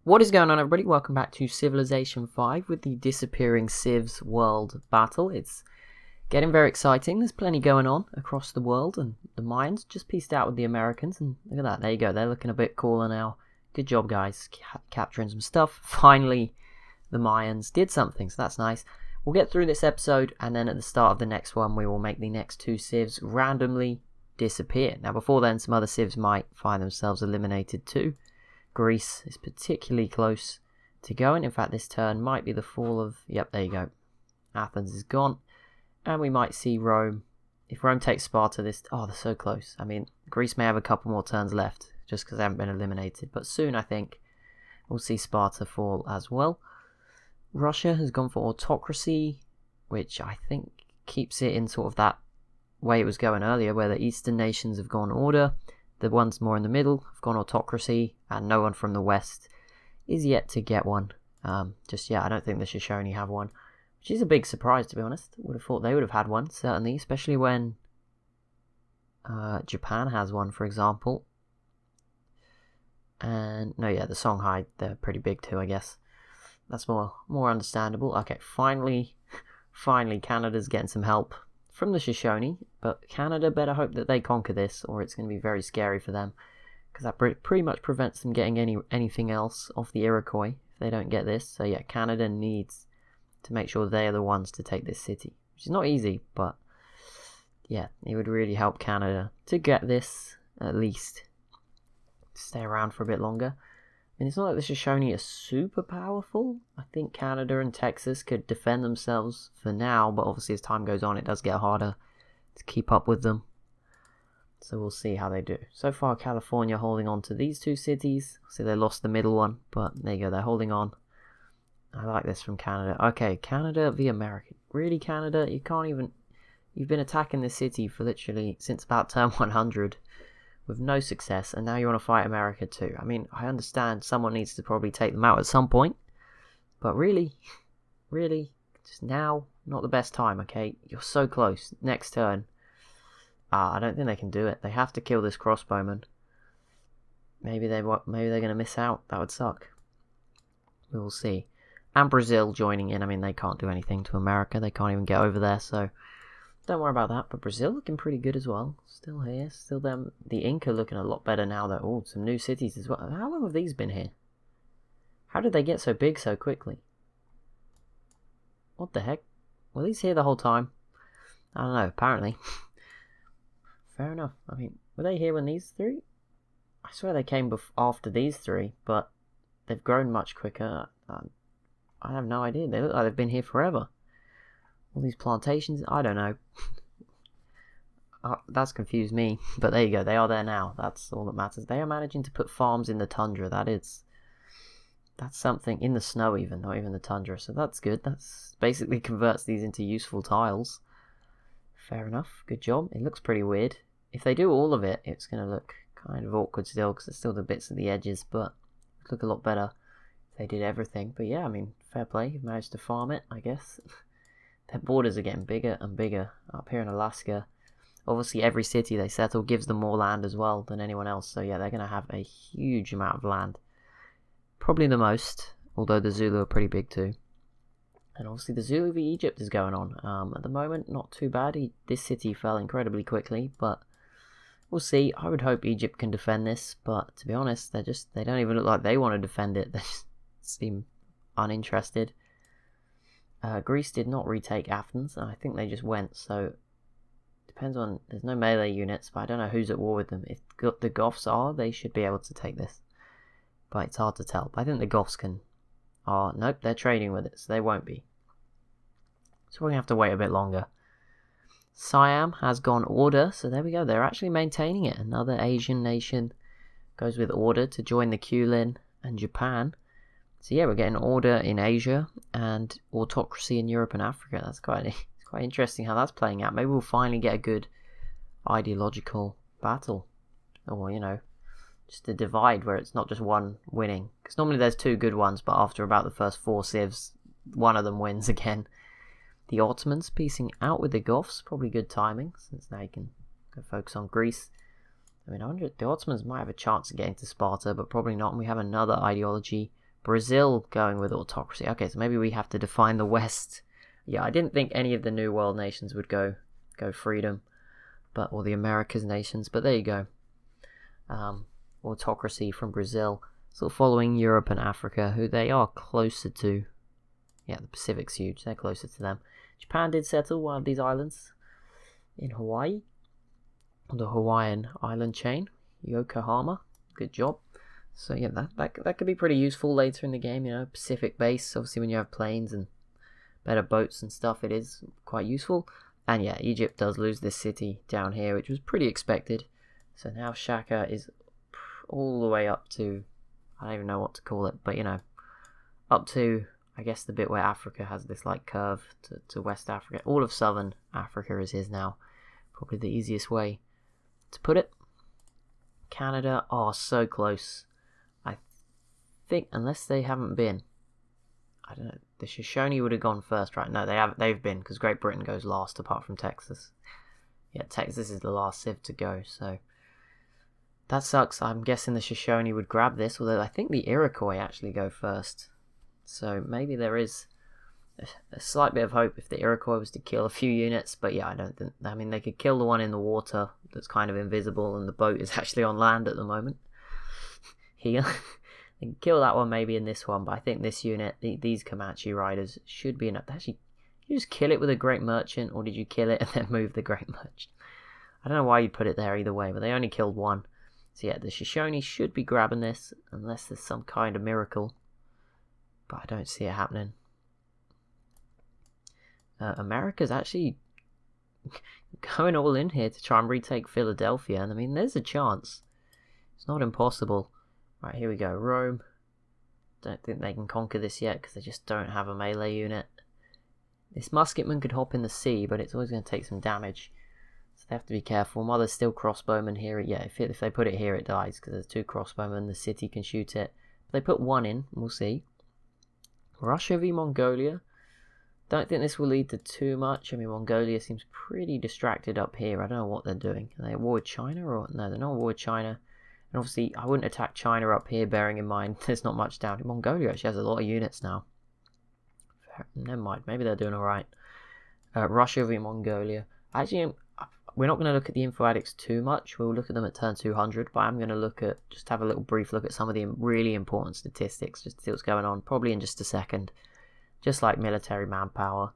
What is going on, everybody? Welcome back to Civilization 5 with the Disappearing Civs World Battle. It's getting very exciting. There's plenty going on across the world, and the Mayans just pieced out with the Americans, and look at that. There you go. They're looking a bit cooler now. Good job, guys, capturing some stuff. Finally, the Mayans did something, so that's nice. We'll get through this episode, and then at the start of the next one, we will make the next two civs randomly disappear. Now, before then, some other civs might find themselves eliminated too. Greece is particularly close to going. In fact, this turn might be the fall of... Yep, there you go. Athens is gone. And we might see Rome. If Rome takes Sparta, this... Oh, they're so close. I mean, Greece may have a couple more turns left, just because they haven't been eliminated. But soon, I think, we'll see Sparta fall as well. Russia has gone for autocracy, which I think keeps it in sort of that way it was going earlier, where the Eastern nations have gone order. The ones more in the middle have gone autocracy, and no one from the west is yet to get one. I don't think the Shoshone have one, which is a big surprise, to be honest. Would have thought they would have had one, certainly, especially when Japan has one, for example. And no, yeah, the Songhai, they're pretty big too, I guess. That's more understandable. Okay, finally, Canada's getting some help from the Shoshone, but Canada better hope that they conquer this, or it's going to be very scary for them, because that pretty much prevents them getting anything else off the Iroquois if they don't get this. So yeah, Canada needs to make sure they are the ones to take this city, which is not easy, but yeah, it would really help Canada to get this, at least stay around for a bit longer. I mean, it's not like the Shoshone are super powerful. I think Canada and Texas could defend themselves for now, but obviously as time goes on, it does get harder to keep up with them. So we'll see how they do. So far, California holding on to these two cities. See, they lost the middle one, but there you go, they're holding on. I like this from Canada. Okay, Canada v America. Really, Canada? You can't even... You've been attacking this city for literally since about turn 100. With no success, and now you want to fight America too. I mean, I understand someone needs to probably take them out at some point, but really, just now, not the best time, okay? You're so close. Next turn. I don't think they can do it. They have to kill this crossbowman. Maybe they're going to miss out. That would suck. We will see. And Brazil joining in. I mean, they can't do anything to America. They can't even get over there, so... Don't worry about that, but Brazil looking pretty good as well. Still here, still them. The Inca looking a lot better now, though. Oh, some new cities as well. How long have these been here? How did they get so big so quickly? What the heck? Were these here the whole time? I don't know, apparently. Fair enough. I mean, were they here when these three? I swear they came after these three, but they've grown much quicker. I have no idea. They look like they've been here forever. All these plantations, I don't know. That's confused me, but there you go, they are there now. That's all that matters. They are managing to put farms in the tundra. That's something, in the snow even, not even the tundra, so that's good. That's basically converts these into useful tiles. Fair enough, good job. It looks pretty weird. If they do all of it, it's going to look kind of awkward still, because there's still the bits at the edges, but it would look a lot better if they did everything. But yeah, I mean, fair play, you've managed to farm it, I guess. Their borders are getting bigger and bigger up here in Alaska. Obviously, every city they settle gives them more land as well than anyone else. So yeah, they're going to have a huge amount of land. Probably the most, although the Zulu are pretty big too. And obviously the Zulu v Egypt is going on. At the moment, not too bad. This city fell incredibly quickly, but we'll see. I would hope Egypt can defend this, but to be honest, they don't even look like they want to defend it. They just seem uninterested. Greece did not retake Athens, and I think they just went, so depends on, there's no melee units, but I don't know who's at war with them. If the Goths are, they should be able to take this, but it's hard to tell. But I think the Goths nope, they're trading with it, so they won't be. So we're going to have to wait a bit longer. Siam has gone order, so there we go, they're actually maintaining it. Another Asian nation goes with order to join the Kulin and Japan. So yeah, we're getting order in Asia and autocracy in Europe and Africa. That's quite interesting how that's playing out. Maybe we'll finally get a good ideological battle. Or, just a divide where it's not just one winning. Because normally there's two good ones, but after about the first 4 civs, one of them wins again. The Ottomans piecing out with the Goths. Probably good timing, since now you can go focus on Greece. I mean, the Ottomans might have a chance of getting to Sparta, but probably not. And we have another ideology Brazil going with autocracy. Okay, so maybe we have to define the West. Yeah, I didn't think any of the New World nations would go freedom, or the Americas nations, but there you go. Autocracy from Brazil, sort of following Europe and Africa, who they are closer to. Yeah, the Pacific's huge, they're closer to them. Japan did settle one of these islands in Hawaii, on the Hawaiian island chain, Yokohama. Good job. So yeah, that could be pretty useful later in the game, Pacific base, obviously when you have planes and better boats and stuff, it is quite useful. And yeah, Egypt does lose this city down here, which was pretty expected. So now Shaka is all the way up to, I don't even know what to call it, but up to, I guess, the bit where Africa has this like curve to West Africa. All of southern Africa is his now. Probably the easiest way to put it. Canada, so close. I think, unless they haven't been, I don't know, the Shoshone would have gone first, right? No, they've been, because Great Britain goes last apart from Texas. Yeah, Texas is the last civ to go, so that sucks. I'm guessing the Shoshone would grab this, although I think the Iroquois actually go first. So maybe there is a slight bit of hope if the Iroquois was to kill a few units, but yeah, I mean, they could kill the one in the water that's kind of invisible, and the boat is actually on land at the moment. Here. They can kill that one maybe in this one, but I think this unit, these Comanche riders, should be enough. Actually, you just kill it with a Great Merchant, or did you kill it and then move the Great Merchant? I don't know why you put it there either way, but they only killed one. So yeah, the Shoshone should be grabbing this, unless there's some kind of miracle. But I don't see it happening. America's actually going all in here to try and retake Philadelphia, and I mean, there's a chance. It's not impossible. Right, here we go. Rome. Don't think they can conquer this yet because they just don't have a melee unit. This musketman could hop in the sea, but it's always going to take some damage. So they have to be careful. While there's still crossbowmen here, yeah, if they put it here, it dies because there's 2 crossbowmen. The city can shoot it. If they put 1 in, we'll see. Russia v Mongolia. Don't think this will lead to too much. I mean, Mongolia seems pretty distracted up here. I don't know what they're doing. Are they at war with China or no? They're not at war with China. And obviously, I wouldn't attack China up here, bearing in mind there's not much down. Mongolia actually has a lot of units now. Never mind, maybe they're doing alright. Russia v Mongolia. Actually, we're not going to look at the info addicts too much. We'll look at them at turn 200, but I'm going to just have a little brief look at some of the really important statistics, just to see what's going on, probably in just a second. Just like military manpower,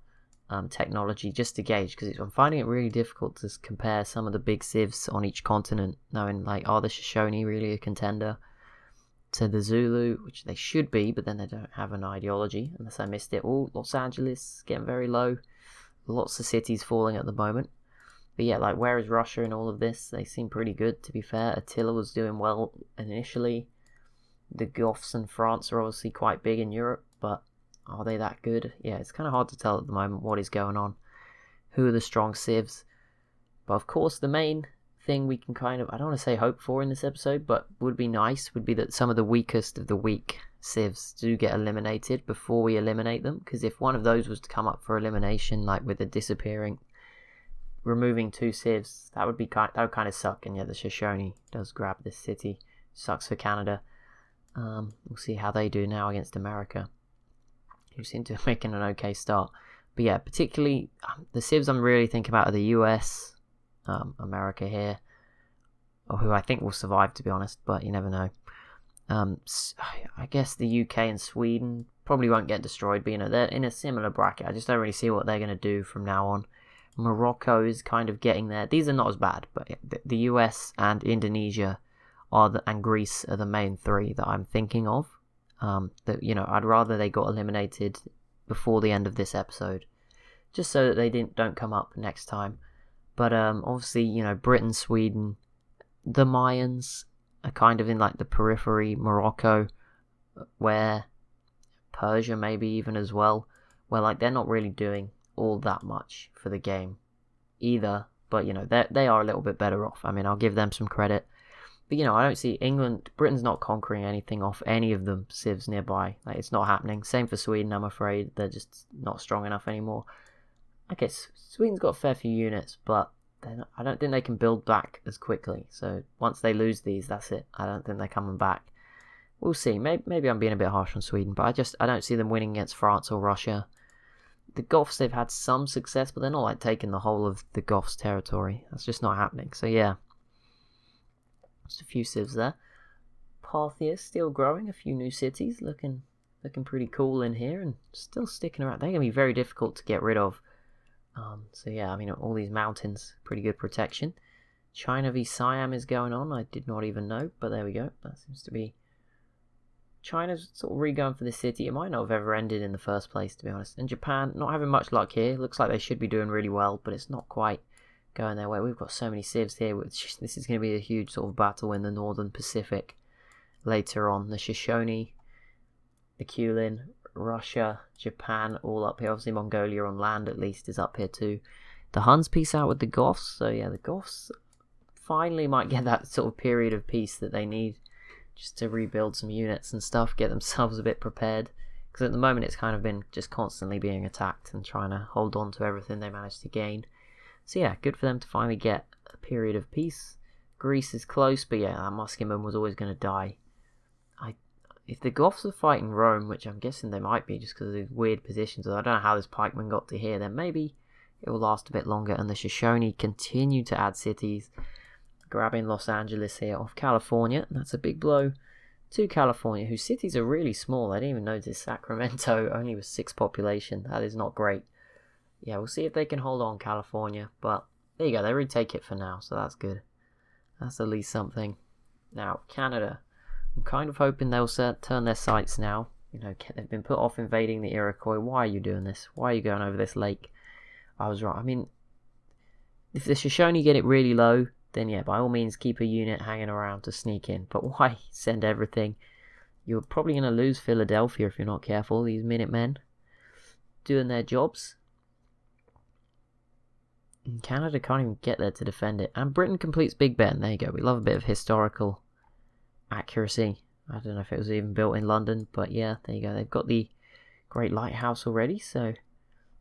technology, just to gauge, because I'm finding it really difficult to compare some of the big civs on each continent, knowing like, are the Shoshone really a contender to the Zulu, which they should be, but then they don't have an ideology, unless I missed it. Los Angeles getting very low, lots of cities falling at the moment. But yeah, like, where is Russia in all of this? They seem pretty good, to be fair. Attila was doing well initially. The Goths and France are obviously quite big in Europe, but are they that good? Yeah, it's kind of hard to tell at the moment what is going on. Who are the strong civs? But of course, the main thing we can kind of, I don't want to say hope for in this episode, but would be nice, would be that some of the weakest of the weak civs do get eliminated before we eliminate them. Because if one of those was to come up for elimination, like with the disappearing, removing 2 civs, that would kind of suck. And yeah, the Shoshone does grab this city. Sucks for Canada. We'll see how they do now against America, who seem to be making an okay start. But yeah, particularly the civs I'm really thinking about are the US, America here, or who I think will survive, to be honest, but you never know. I guess the UK and Sweden probably won't get destroyed, but they're in a similar bracket. I just don't really see what they're going to do from now on. Morocco is kind of getting there. These are not as bad, but the US and Indonesia and Greece are the main 3 that I'm thinking of. I'd rather they got eliminated before the end of this episode, just so that they don't come up next time. But obviously, Britain, Sweden, the Mayans are kind of in like the periphery. Morocco, where Persia maybe even as well, where like they're not really doing all that much for the game either. But they are a little bit better off. I mean, I'll give them some credit. But I don't see Britain's not conquering anything off any of them civs nearby. Like, it's not happening. Same for Sweden, I'm afraid. They're just not strong enough anymore. I guess Sweden's got a fair few units, but I don't think they can build back as quickly. So once they lose these, that's it. I don't think they're coming back. we'll see. Maybe I'm being a bit harsh on Sweden, but I don't see them winning against France or Russia. The Goths, they've had some success, but they're not like taking the whole of the Goths' territory. That's just not happening. So yeah, just a few civs there. Parthia still growing, a few new cities, looking pretty cool in here, and still sticking around. They're going to be very difficult to get rid of. So yeah, I mean, all these mountains, pretty good protection. China v Siam is going on. I did not even know, but there we go. That seems to be... China's sort of re-going for this city. It might not have ever ended in the first place, to be honest. And Japan, not having much luck here. Looks like they should be doing really well, but it's not quite going their way. We've got so many civs here. This is going to be a huge sort of battle in the Northern Pacific later on. The Shoshone, the Kulin, Russia, Japan, all up here. Obviously Mongolia on land at least is up here too. The Huns peace out with the Goths. So yeah, the Goths finally might get that sort of period of peace that they need, just to rebuild some units and stuff, get themselves a bit prepared. Because at the moment it's kind of been just constantly being attacked and trying to hold on to everything they managed to gain. So yeah, good for them to finally get a period of peace. Greece is close, but yeah, that Muskeman was always going to die. If the Goths are fighting Rome, which I'm guessing they might be just because of these weird positions, I don't know how this pikeman got to here, then maybe it will last a bit longer. And the Shoshone continue to add cities, grabbing Los Angeles here off California. That's a big blow to California, whose cities are really small. I didn't even notice Sacramento only was 6 population. That is not great. Yeah, we'll see if they can hold on, California. But there you go, they retake it for now, so that's good. That's at least something. Now, Canada. I'm kind of hoping they'll turn their sights now. You know, they've been put off invading the Iroquois. Why are you doing this? Why are you going over this lake? I was right. I mean, if the Shoshone get it really low, then yeah, by all means keep a unit hanging around to sneak in. But why send everything? You're probably going to lose Philadelphia if you're not careful. These Minutemen doing their jobs. And Canada can't even get there to defend it. And Britain completes Big Ben. There you go. We love a bit of historical accuracy. I don't know if it was even built in London, but yeah, there you go. They've got the Great Lighthouse already, so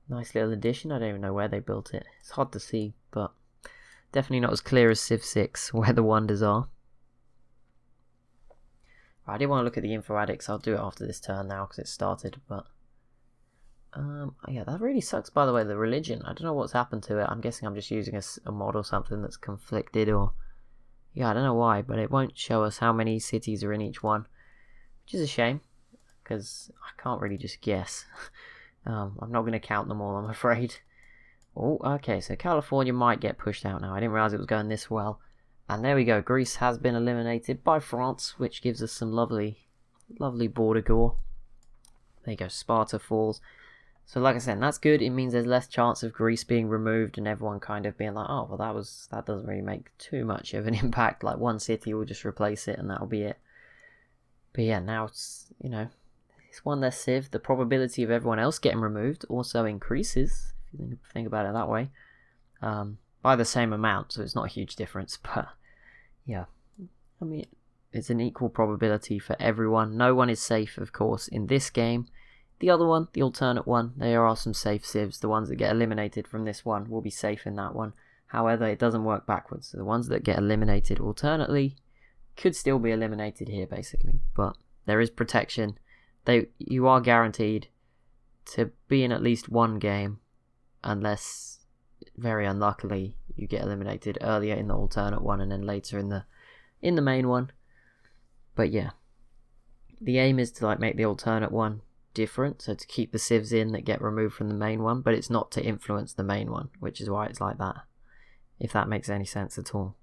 nice little addition. I don't even know where they built it. It's hard to see, but definitely not as clear as Civ 6, where the wonders are. I did want to look at the info addicts. I'll do it after this turn now because it started, but yeah, that really sucks, by the way, the religion. I don't know what's happened to it. I'm guessing I'm just using a mod or something that's conflicted, or yeah, I don't know why, but it won't show us how many cities are in each one, which is a shame, because I can't really just guess. I'm not going to count them all, I'm afraid. Oh, okay, so California might get pushed out now. I didn't realise it was going this well. And there we go, Greece has been eliminated by France, which gives us some lovely border gore. There you go, Sparta falls. So like I said, that's good. It means there's less chance of Greece being removed and everyone kind of being like, oh, well, that doesn't really make too much of an impact. Like, one city will just replace it and that'll be it. But yeah, now it's, you know, it's one less civ. The probability of everyone else getting removed also increases, if you think about it that way, by the same amount. So it's not a huge difference, but yeah, I mean, it's an equal probability for everyone. No one is safe, of course, in this game. The other one, the alternate one, there are some safe civs. The ones that get eliminated from this one will be safe in that one. However, it doesn't work backwards. So the ones that get eliminated alternately could still be eliminated here, basically. But there is protection. You are guaranteed to be in at least one game, unless, very unluckily, you get eliminated earlier in the alternate one and then later in the main one. But yeah, the aim is to like make the alternate one different, so to keep the civs in that get removed from the main one, but it's not to influence the main one, which is why it's like that, if that makes any sense at all.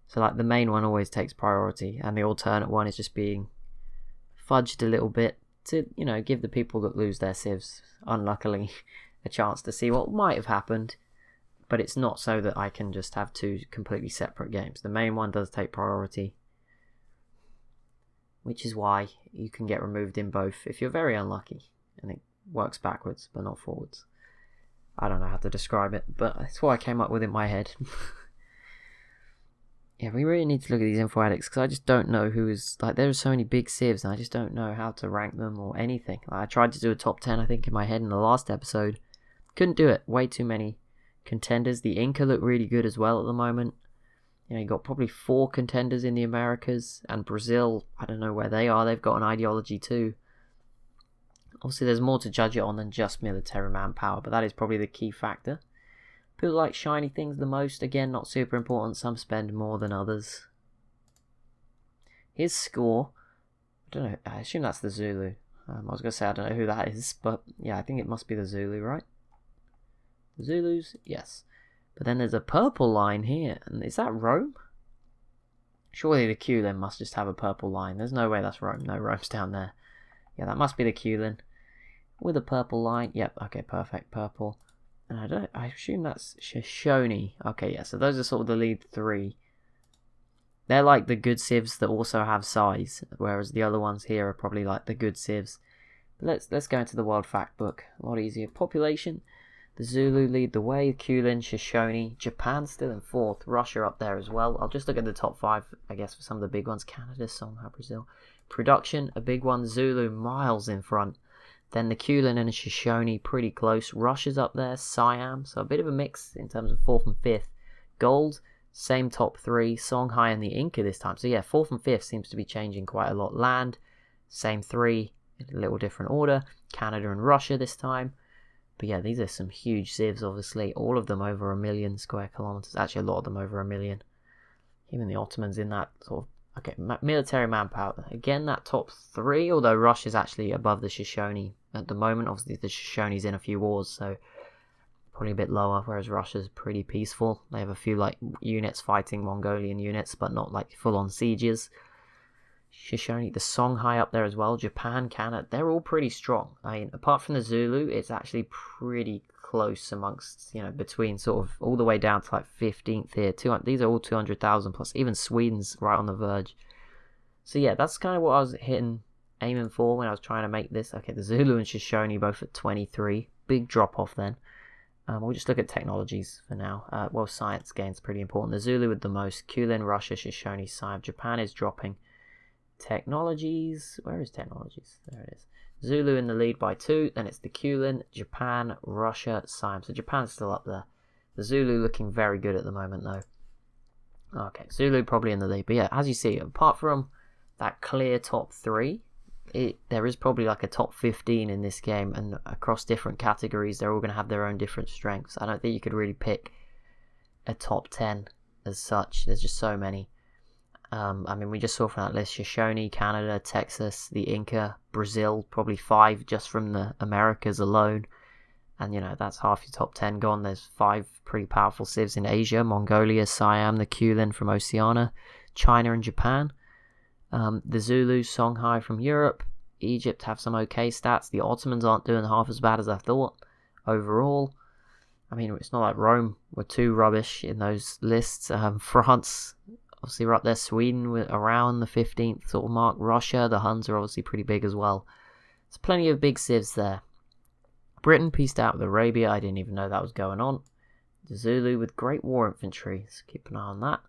So like the main one always takes priority, and the alternate one is just being fudged a little bit to, you know, give the people that lose their civs, unluckily, a chance to see what might have happened, but it's not so that I can just have two completely separate games. The main one does take priority, which is why you can get removed in both if you're very unlucky, and it works backwards but not forwards. I don't know how to describe it, but it's what I came up with in my head. Yeah, we really need to look at these info addicts, because I just don't know who is, like, there are so many big civs and I just don't know how to rank them or anything. Like, I tried to do a top 10 I think in my head in the last episode, couldn't do it. Way too many contenders. The Inca look really good as well at the moment. You know, you got probably 4 contenders in the Americas, and Brazil, I don't know where they are. They've got an ideology too. Obviously, there's more to judge it on than just military manpower, but that is probably the key factor. People like shiny things the most. Again, not super important. Some spend more than others. His score, I don't know. I assume that's the Zulu. I was going to say I don't know who that is, but yeah, I think it must be the Zulu, right? The Zulus, yes. But then there's a purple line here, and is that Rome? Surely the Qlin must just have a purple line. There's no way that's Rome. No, Rome's down there. Yeah, that must be the Qlin with a purple line. Yep, okay, perfect, purple. And I assume that's Shoshone. Okay, yeah, so those are sort of the lead 3. They're like the good civs that also have size, whereas the other ones here are probably like the good civs. But let's go into the World Fact Book. A lot easier. Population. The Zulu lead the way. Qlin, Shoshone. Japan still in 4th. Russia up there as well. I'll just look at the top 5, I guess, for some of the big ones. Canada, Songhai, Brazil. Production, a big one. Zulu miles in front. Then the Qlin and Shoshone pretty close. Russia's up there. Siam. So a bit of a mix in terms of 4th and 5th. Gold. Same top 3, Songhai and the Inca this time. So yeah, 4th and 5th seems to be changing quite a lot. Land, same 3, in a little different order. Canada and Russia this time. But yeah, these are some huge civs, obviously. All of them over 1 million square kilometers. Actually, a lot of them over 1 million. Even the Ottomans in that sort of... Okay, military manpower. Again, that top 3, although Russia's actually above the Shoshone at the moment. Obviously, the Shoshone's in a few wars, so... probably a bit lower, whereas Russia's pretty peaceful. They have a few like units fighting Mongolian units, but not like full-on sieges. Shoshone, the Songhai up there as well. Japan, Canada, they're all pretty strong. I mean, apart from the Zulu, it's actually pretty close amongst, you know, between sort of all the way down to like 15th here. These are all 200,000 plus. Even Sweden's right on the verge. So yeah, that's kind of what I was aiming for when I was trying to make this. Okay, the Zulu and Shoshone both at 23. Big drop off then. We'll just look at technologies for now. Well, science gains pretty important. The Zulu with the most. Qlin, Russia, Shoshone, Siam. Japan is dropping. Technologies. Where is technologies? There it is. Zulu in the lead by 2. Then it's the Qlin, Japan, Russia, Siam. So Japan's still up there. The Zulu looking very good at the moment, though. Okay, Zulu probably in the lead. But yeah, as you see, apart from that clear top 3, there is probably like a top 15 in this game, and across different categories they're all going to have their own different strengths. I don't think you could really pick a top 10 as such. There's just so many. I mean, we just saw from that list Shoshone, Canada, Texas, the Inca, Brazil, probably 5 just from the Americas alone, and you know, that's half your top 10 gone. There's 5 pretty powerful civs in Asia: Mongolia, Siam, the Qlin from Oceania, China and Japan. The Zulu, Songhai from Europe. Egypt have some okay stats. The Ottomans aren't doing half as bad as I thought overall. I mean, it's not like Rome were too rubbish in those lists. France, obviously, we're up there. Sweden were around the 15th sort of mark. Russia, the Huns are obviously pretty big as well. There's plenty of big civs there. Britain pieced out with Arabia. I didn't even know that was going on. The Zulu with Great War Infantry. So keep an eye on that.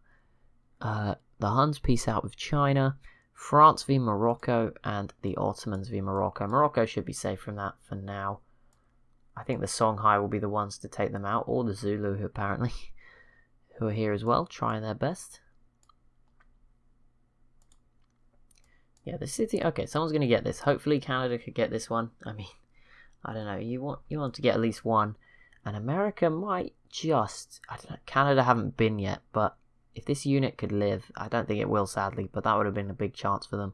The Huns piece out with China, France v Morocco, and the Ottomans v Morocco. Morocco should be safe from that for now. I think the Songhai will be the ones to take them out, or the Zulu, apparently, who are here as well, trying their best. Yeah, the city. Okay, someone's going to get this. Hopefully Canada could get this one. I mean, I don't know. You want to get at least one. And America might just... I don't know. Canada haven't been yet, but... if this unit could live, I don't think it will, sadly, but that would have been a big chance for them.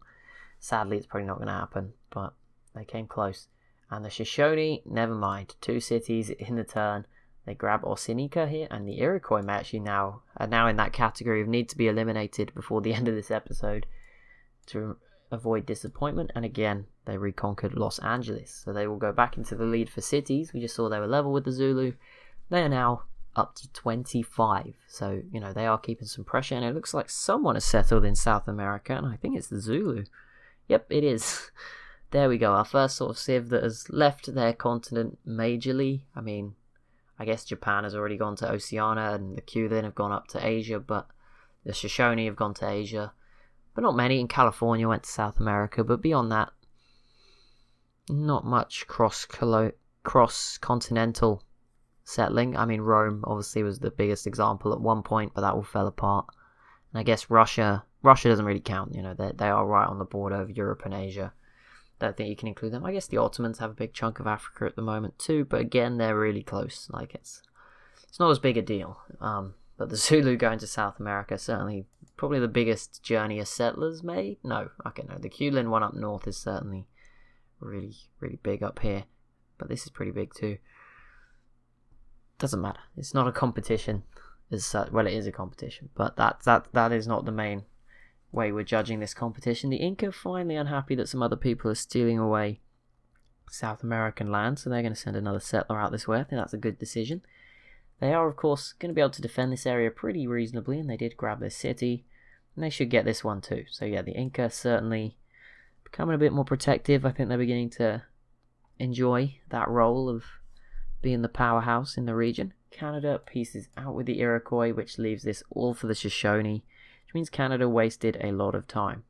Sadly, it's probably not going to happen, but they came close. And the Shoshone, never mind. 2 cities in the turn. They grab Osinica here, and the Iroquois may actually are now in that category of need to be eliminated before the end of this episode to avoid disappointment. And again, they reconquered Los Angeles, so they will go back into the lead for cities. We just saw they were level with the Zulu. They are now up to 25, so you know, they are keeping some pressure, and it looks like someone has settled in South America, and I think it's the Zulu. Yep, it is. There we go, our first sort of civ that has left their continent majorly. I mean, I guess Japan has already gone to Oceania, and the Qlin have gone up to Asia, but the Shoshone have gone to Asia, but not many. In California went to South America, but beyond that, not much cross-continental settling. I mean, Rome obviously was the biggest example at one point, but that all fell apart. And I guess Russia doesn't really count. They are right on the border of Europe and Asia. Don't think you can include them. I guess the Ottomans have a big chunk of Africa at the moment too, but again, they're really close. Like it's not as big a deal. But the Zulu going to South America, certainly probably the biggest journey a settler's made. No. The Kulin one up north is certainly really, really big up here. But this is pretty big too. Doesn't matter. It's not a competition as such. Well, it is a competition, but that is not the main way we're judging this competition. The Inca finally unhappy that some other people are stealing away South American land, so they're going to send another settler out this way. I think that's a good decision. They are, of course, going to be able to defend this area pretty reasonably, and they did grab this city, and they should get this one too. So yeah, the Inca certainly becoming a bit more protective. I think they're beginning to enjoy that role of being the powerhouse in the region. Canada pieces out with the Iroquois, which leaves this all for the Shoshone, which means Canada wasted a lot of time.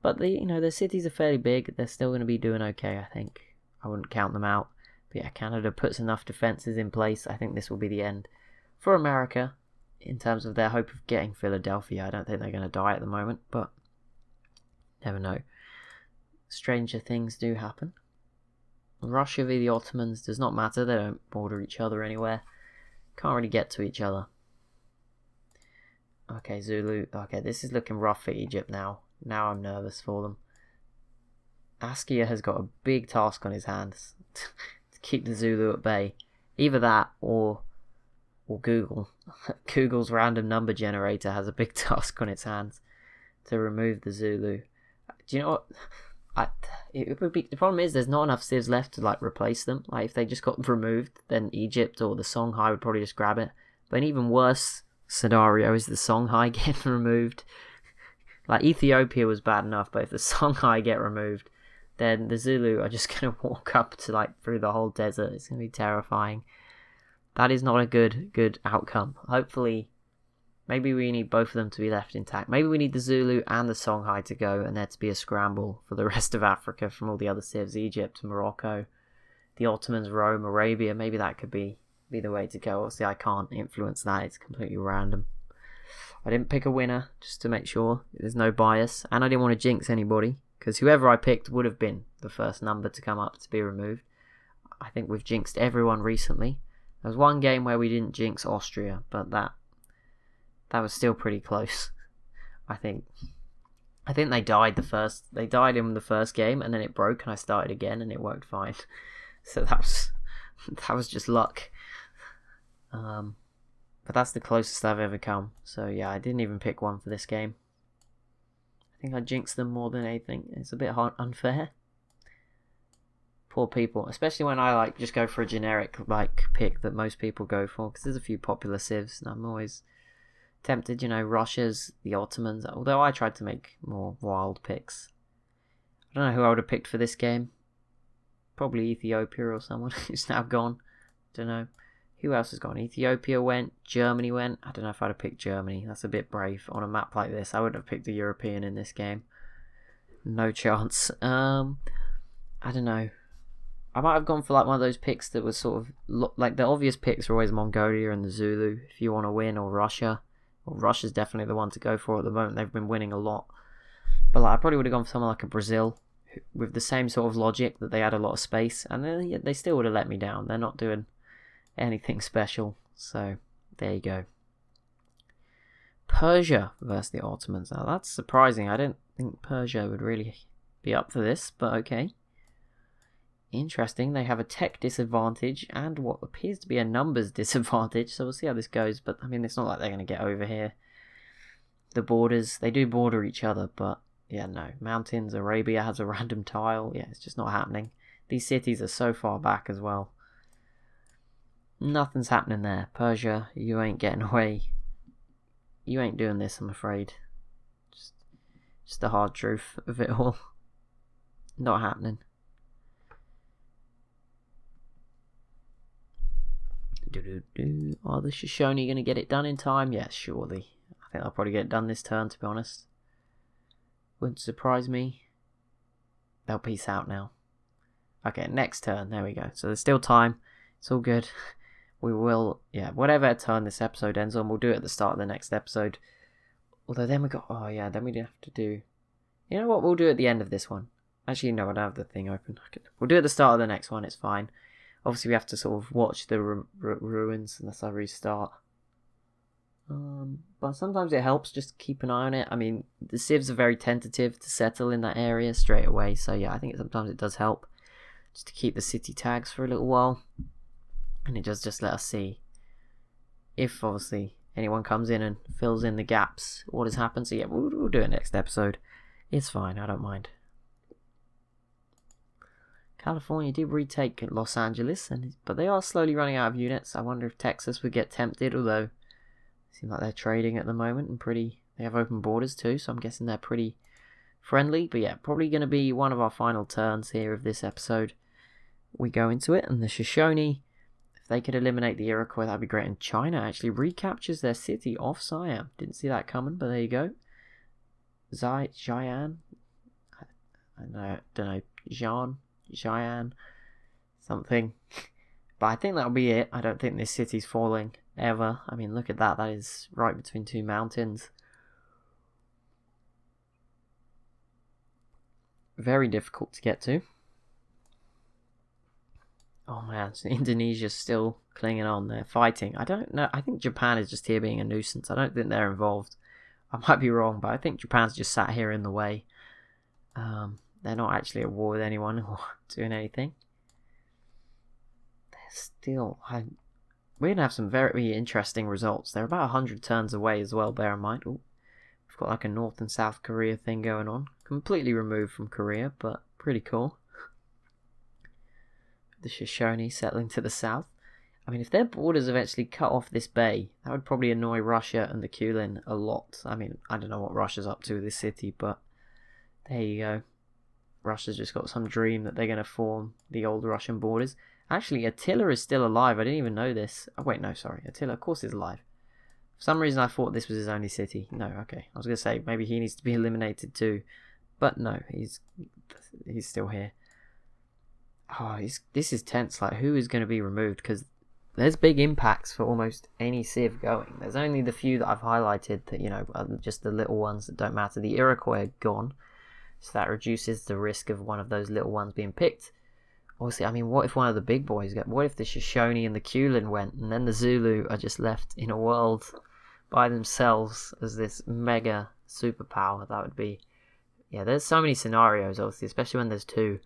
But the cities are fairly big. They're still going to be doing okay, I think. I wouldn't count them out. But yeah, Canada puts enough defenses in place. I think this will be the end for America in terms of their hope of getting Philadelphia. I don't think they're going to die at the moment, but never know. Stranger things do happen. Russia v. the Ottomans does not matter. They don't border each other anywhere. Can't really get to each other. Okay, Zulu. Okay, this is looking rough for Egypt now. Now I'm nervous for them. Askia has got a big task on his hands to keep the Zulu at bay. Either that or Google. Google's random number generator has a big task on its hands to remove the Zulu. Do you know what? It would be, the problem is there's not enough civs left to replace them. If they just got removed, then Egypt or the Songhai would probably just grab it. But an even worse scenario is the Songhai getting removed. Ethiopia was bad enough, but if the Songhai get removed, then the Zulu are just going to walk up to through the whole desert. It's going to be terrifying. That is not a good outcome. Hopefully, maybe we need both of them to be left intact. Maybe we need the Zulu and the Songhai to go, and there to be a scramble for the rest of Africa from all the other civs, Egypt, Morocco, the Ottomans, Rome, Arabia. Maybe that could be the way to go. Obviously, I can't influence that. It's completely random. I didn't pick a winner, just to make sure there's no bias, and I didn't want to jinx anybody, because whoever I picked would have been the first number to come up to be removed. I think we've jinxed everyone recently. There was one game where we didn't jinx Austria, but that was still pretty close. I think they died in the first game, and then it broke, and I started again, and it worked fine. So that was just luck. But that's the closest I've ever come. So yeah, I didn't even pick one for this game. I think I jinxed them more than anything. It's a bit unfair. Poor people, especially when I just go for a generic pick that most people go for, because there's a few popular civs, and I'm always tempted. Russia's, the Ottomans. Although I tried to make more wild picks. I don't know who I would have picked for this game. Probably Ethiopia or someone who's now gone. Don't know. Who else has gone? Ethiopia went. Germany went. I don't know if I'd have picked Germany. That's a bit brave on a map like this. I wouldn't have picked a European in this game. No chance. I don't know. I might have gone for one of those picks that was sort of the obvious picks are always Mongolia and the Zulu if you want to win, or Russia. Well, Russia's definitely the one to go for at the moment. They've been winning a lot. But I probably would have gone for someone like a Brazil with the same sort of logic that they had a lot of space, and then they still would have let me down. They're not doing anything special, so there you go. Persia versus the Ottomans. Now that's surprising. I don't think Persia would really be up for this, but okay. Interesting. They have a tech disadvantage and what appears to be a numbers disadvantage, so we'll see how this goes. But it's not like they're going to get over here. The borders, they do border each other, but yeah, no. Mountains, Arabia has a random tile. Yeah, it's just not happening. These cities are so far back as well. Nothing's happening there. Persia, you ain't getting away. You ain't doing this, I'm afraid. Just the hard truth of it all. Not happening. Are the Shoshone going to get it done in time? Yes, surely. I think they'll probably get it done this turn, to be honest. Wouldn't surprise me. They'll peace out now. Okay, next turn. There we go. So there's still time. It's all good. We will, whatever turn this episode ends on, we'll do it at the start of the next episode. Although then we got... Oh, yeah, then we'd have to do... You know what? We'll do at the end of this one. Actually, no, I don't have the thing open. We'll do it at the start of the next one. It's fine. Obviously, we have to sort of watch the ruins unless I restart. But sometimes it helps just keep an eye on it. I mean, the civs are very tentative to settle in that area straight away. So, yeah, I think sometimes it does help just to keep the city tags for a little while. And it does just let us see if, obviously, anyone comes in and fills in the gaps, what has happened. So, yeah, we'll do it next episode. It's fine, I don't mind. California did retake Los Angeles, but they are slowly running out of units. I wonder if Texas would get tempted, although it seems like they're trading at the moment and they have open borders too, so I'm guessing they're pretty friendly. But yeah, probably going to be one of our final turns here of this episode. We go into it, and the Shoshone, if they could eliminate the Iroquois, that'd be great. And China actually recaptures their city off Siam. Didn't see that coming, but there you go. Xi'an, I don't know, Xi'an, something. But I think that'll be it. I don't think this city's falling ever. I mean, look at that. That is right between two mountains. Very difficult to get to. Oh man, so Indonesia's still clinging on. They're fighting. I don't know. I think Japan is just here being a nuisance. I don't think they're involved. I might be wrong, but I think Japan's just sat here in the way. They're not actually at war with anyone or doing anything. They're still... We're going to have some very interesting results. They're about 100 turns away as well, bear in mind. Ooh, we've got like a North and South Korea thing going on. Completely removed from Korea, but pretty cool. The Shoshone settling to the south. I mean, if their borders eventually cut off this bay, that would probably annoy Russia and the Kulin a lot. I mean, I don't know what Russia's up to with this city, but there you go. Russia's just got some dream that they're going to form the old Russian borders. Actually, Attila is still alive. I didn't even know this. Oh, wait, no, sorry. Attila, of course, is alive. For some reason, I thought this was his only city. No, okay. I was going to say, maybe he needs to be eliminated too. But no, he's still here. Oh, this is tense. Like, who is going to be removed? Because there's big impacts for almost any civ going. There's only the few that I've highlighted that, you know, are just the little ones that don't matter. The Iroquois are gone, so that reduces the risk of one of those little ones being picked. Obviously, I mean, what if one of the big boys got... What if the Shoshone and the Kulin went, and then the Zulu are just left in a world by themselves as this mega superpower? That would be... Yeah, there's so many scenarios, obviously, especially when there's two.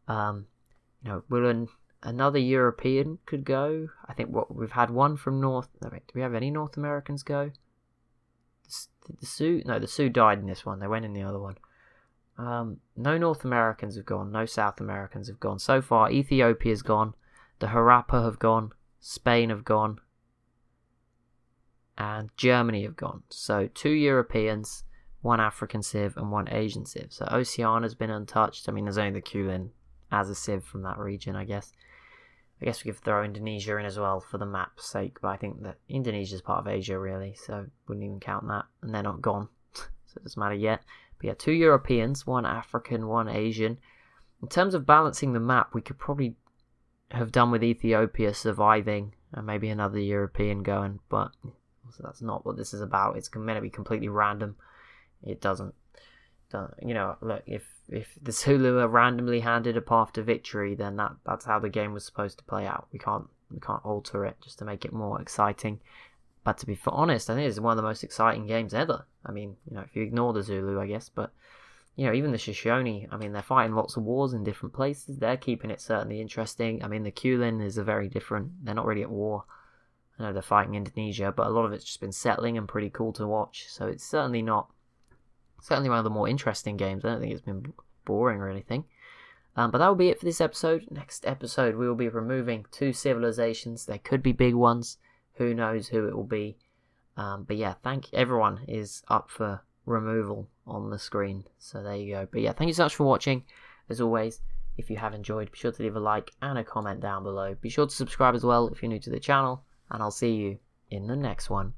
You know, will another European could go? I think we've had one from North... No, wait, do we have any North Americans go? Did the Sioux? No, the Sioux died in this one. They went in the other one. No North Americans have gone. No South Americans have gone. So far, Ethiopia's gone. The Harappa have gone. Spain have gone. And Germany have gone. So 2 Europeans, 1 African civ, and 1 Asian civ. So Oceania's been untouched. I mean, there's only the Kulin as a civ from that region, I guess. I guess we could throw Indonesia in as well for the map's sake, but I think that Indonesia's part of Asia, really, so wouldn't even count that. And they're not gone, so it doesn't matter yet. But yeah, 2 Europeans, 1 African, 1 Asian. In terms of balancing the map, we could probably have done with Ethiopia surviving and maybe another European going, but that's not what this is about. It's meant to be completely random. It doesn't. You know, look, if the Zulu are randomly handed a path to victory, then that's how the game was supposed to play out. We can't alter it just to make it more exciting. But to be honest, I think it's one of the most exciting games ever. I mean, you know, if you ignore the Zulu, I guess, but you know, even the Shoshone, I mean, they're fighting lots of wars in different places. They're keeping it certainly interesting. I mean, the Kulin is a very different. They're not really at war. I know they're fighting Indonesia, but a lot of it's just been settling and pretty cool to watch. So it's certainly one of the more interesting games. I don't think it's been boring or anything. But that will be it for this episode. Next episode, we will be removing 2 civilizations. They could be big ones. Who knows who it will be. But yeah, everyone is up for removal on the screen. So there you go. But yeah, thank you so much for watching. As always, if you have enjoyed, be sure to leave a like and a comment down below. Be sure to subscribe as well if you're new to the channel. And I'll see you in the next one.